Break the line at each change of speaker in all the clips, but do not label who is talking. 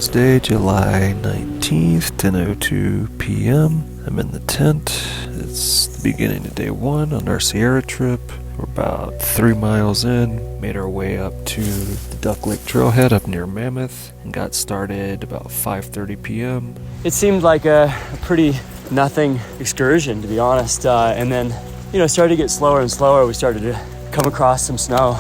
Wednesday, July 19th, 10:02 p.m. I'm in the tent. It's the beginning of day one on our Sierra trip. We're about 3 miles in, made our way up to the Duck Lake trailhead up near Mammoth, and got started about 5:30 p.m.
It seemed like a pretty nothing excursion, to be honest, and then, started to get slower and slower. We started to come across some snow.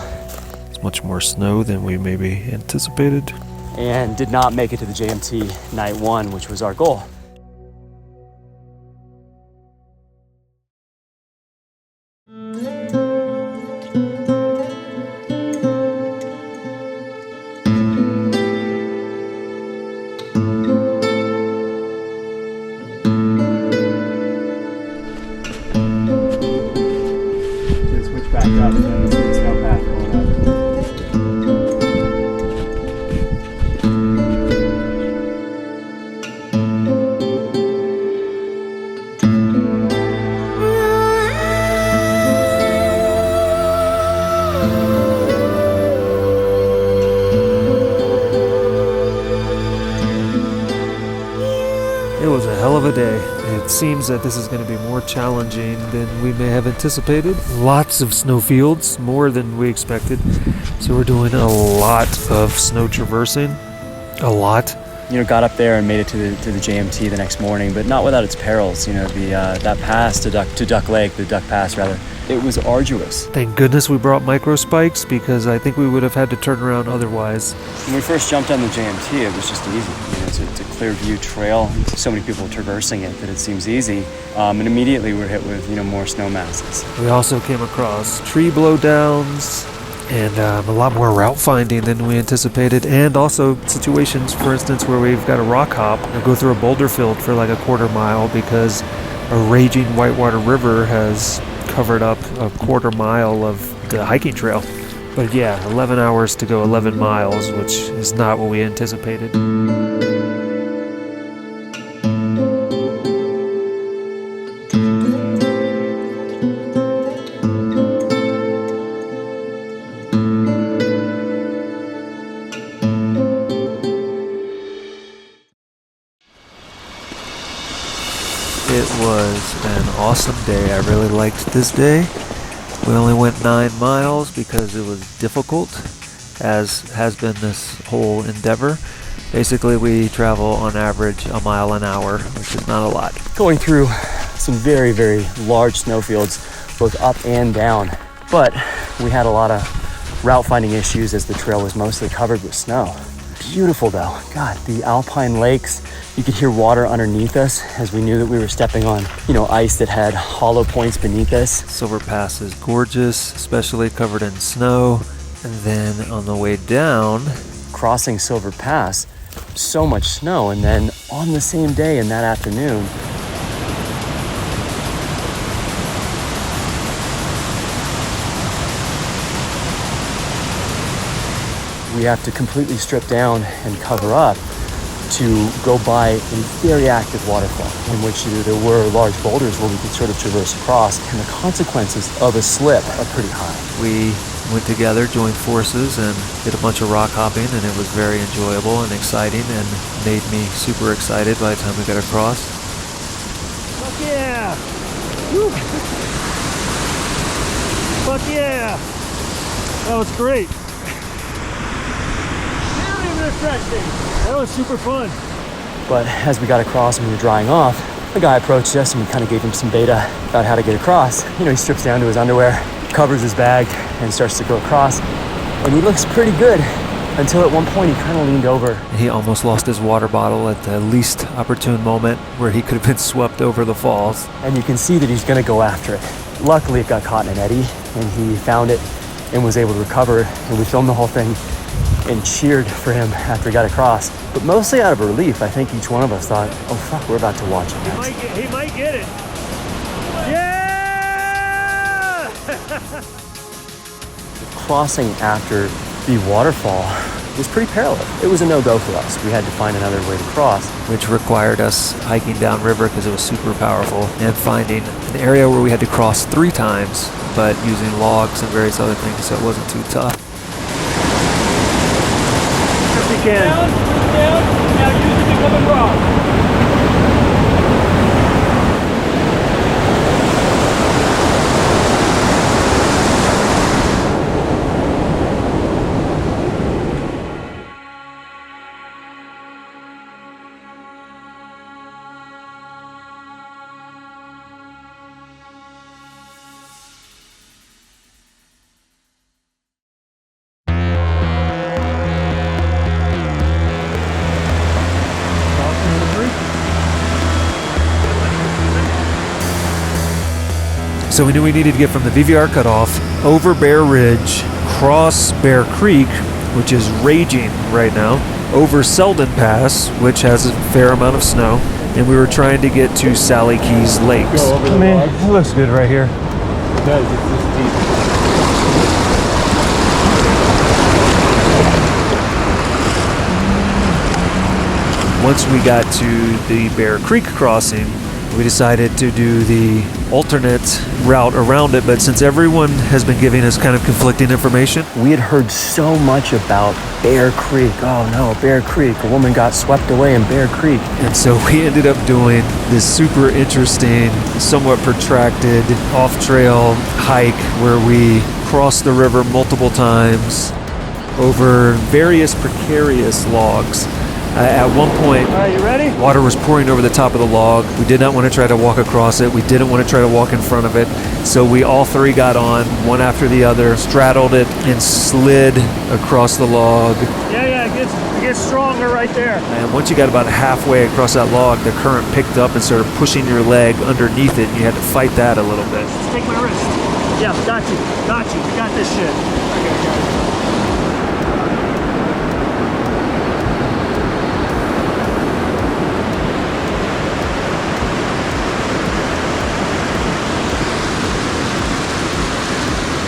It's much more snow than we maybe anticipated.
And did not make it to the JMT night one, which was our goal. Switch back up, and the snow path going up.
It was a hell of a day. It seems that this is going to be more challenging than we may have anticipated. Lots of snowfields, more than we expected. So we're doing a lot of snow traversing. A lot.
Got up there and made it to the JMT the next morning, but not without its perils. That pass to Duck Lake, the Duck Pass rather, it was arduous.
Thank goodness we brought micro spikes, because I think we would have had to turn around otherwise.
When we first jumped on the JMT, it was just easy. It's a clear view trail. So many people traversing it that it seems easy. And immediately we're hit with more snow masses.
We also came across tree blowdowns and a lot more route finding than we anticipated, and also situations, for instance, where we've got a rock hop and go through a boulder field for like a quarter mile because a raging whitewater river has covered up a quarter mile of the hiking trail. But yeah, 11 hours to go 11 miles, which is not what we anticipated. It was an awesome day. I really liked this day. We only went 9 miles because it was difficult, as has been this whole endeavor. Basically, we travel on average a mile an hour, which is not a lot.
Going through some very, very large snowfields, both up and down. But we had a lot of route finding issues as the trail was mostly covered with snow. Beautiful though. God, the alpine lakes, you could hear water underneath us as we knew that we were stepping on, ice that had hollow points beneath us.
Silver Pass is gorgeous, especially covered in snow. And then on the way down,
crossing Silver Pass, so much snow. And then on the same day in that afternoon, we have to completely strip down and cover up to go by a very active waterfall in which there were large boulders where we could sort of traverse across, and the consequences of a slip are pretty high.
We went together, joined forces, and did a bunch of rock hopping, and it was very enjoyable and exciting and made me super excited by the time we got across.
Fuck yeah! Woo! Fuck yeah! That was great. That was super fun.
But as we got across and we were drying off, the guy approached us and we kind of gave him some beta about how to get across. He strips down to his underwear, covers his bag, and starts to go across. And he looks pretty good until at one point he kind of leaned over.
He almost lost his water bottle at the least opportune moment where he could have been swept over the falls.
And you can see that he's going to go after it. Luckily, it got caught in an eddy and he found it and was able to recover. And we filmed the whole thing and cheered for him after he got across. But mostly out of relief, I think each one of us thought, oh fuck, we're about to watch it next.
He might get it. Yeah!
Crossing after the waterfall was pretty perilous. It was a no-go for us. We had to find another way to cross.
Which required us hiking downriver because it was super powerful, and finding an area where we had to cross 3 times, but using logs and various other things, so it wasn't too tough.
Down, Yeah, use the becoming rod.
So we knew we needed to get from the VVR Cutoff over Bear Ridge, cross Bear Creek, which is raging right now, over Selden Pass, which has a fair amount of snow, and we were trying to get to Sallie Keys Lakes.
Go over the
Man, it looks good right here.
It does, it's just deep.
Once we got to the Bear Creek crossing, we decided to do the alternate route around it, but since everyone has been giving us kind of conflicting information,
We had heard so much about Bear Creek. Oh no, Bear Creek. A woman got swept away in Bear Creek.
and so we ended up doing this super interesting, somewhat protracted off-trail hike where we crossed the river multiple times over various precarious logs. At one point,
All right, you ready?
water was pouring over the top of the log. We did not want to try to walk across it. We didn't want to try to walk in front of it. So we all three got on, one after the other, straddled it, and slid across the log.
Yeah, it gets stronger right there.
And once you got about halfway across that log, the current picked up and started pushing your leg underneath it, and you had to fight that a little bit.
Just take my wrist. Yeah, got you. We got this shit. Okay.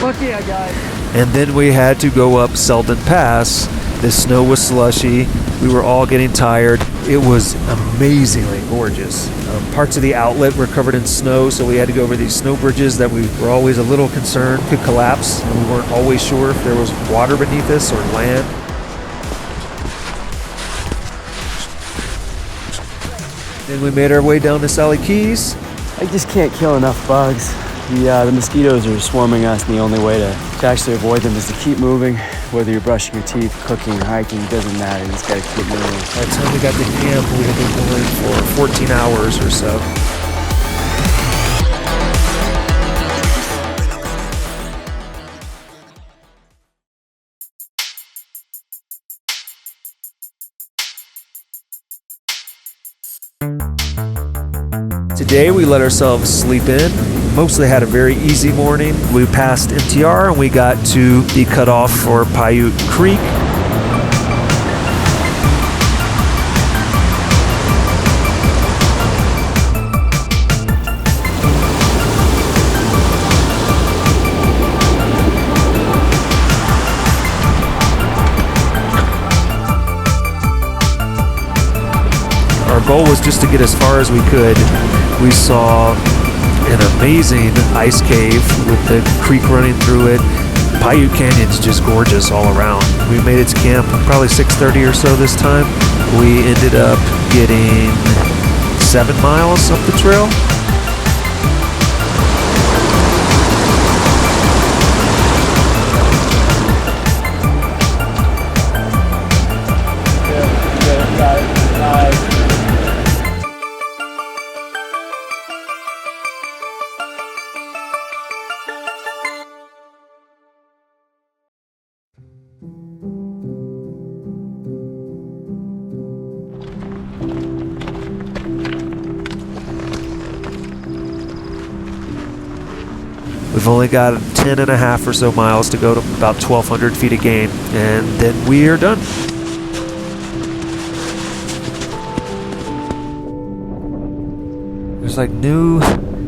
Lucky I got it.
And then we had to go up Selden Pass. The snow was slushy. We were all getting tired. It was amazingly gorgeous. Parts of the outlet were covered in snow, so we had to go over these snow bridges that we were always a little concerned could collapse. And we weren't always sure if there was water beneath us or land. Then we made our way down to Sallie Keys.
I just can't kill enough bugs. The mosquitoes are swarming us, and the only way to actually avoid them is to keep moving. Whether you're brushing your teeth, cooking, hiking, doesn't matter. You just gotta keep moving.
By the time we got to camp, we had been going for 14 hours or so. Today we let ourselves sleep in. Mostly had a very easy morning. We passed MTR and we got to the cutoff for Piute Creek. Our goal was just to get as far as we could. We saw an amazing ice cave with the creek running through it. Piute Canyon's just gorgeous all around. We made it to camp probably 6:30 or so this time. We ended up getting 7 miles up the trail. We've only got 10 and a half or so miles to go to about 1,200 feet of gain, and then we are done. There's like new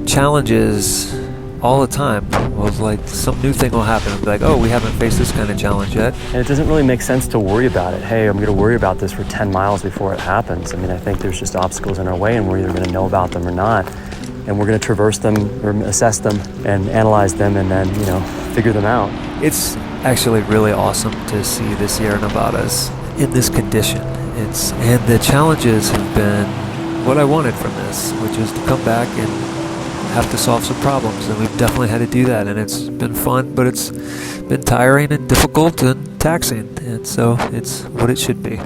challenges all the time. Well, like some new thing will happen and be like, oh, we haven't faced this kind of challenge yet.
And it doesn't really make sense to worry about it. Hey, I'm going to worry about this for 10 miles before it happens. I mean, I think there's just obstacles in our way, and we're either going to know about them or not. And we're going to traverse them or assess them and analyze them and then, figure them out.
It's actually really awesome to see the Sierra Nevadas in this condition. And the challenges have been what I wanted from this, which is to come back and have to solve some problems, and we've definitely had to do that, and it's been fun, but it's been tiring and difficult and taxing, and so it's what it should be.